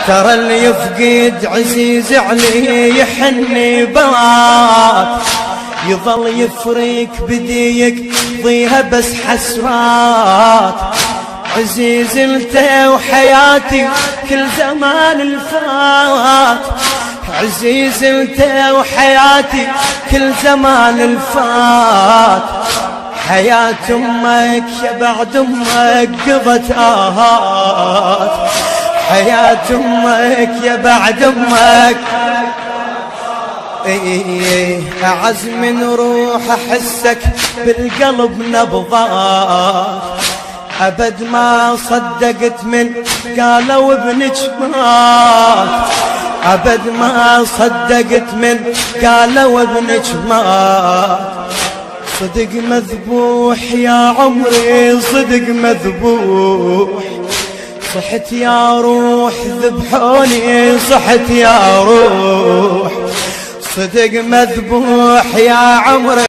ترى اللي يفقد عزيز عليه يحن بات، يظل يفريك بديك ضيها بس حسرات. عزيز انت وحياتي كل زمان الفات، عزيز انت وحياتي كل زمان الفات. حياة امك يا بعد امك قضت آهات، حياة امك يا بعد امك. أعز من روح أحسك بالقلب نبضات، أبد ما صدقت من قالوا ابنك مات، أبد ما صدقت من قالوا ابنك مات. صدق مذبوح يا عمري صدق مذبوح، صحت يا روح ذبحوني صحت يا روح. صدق مذبوح يا عمري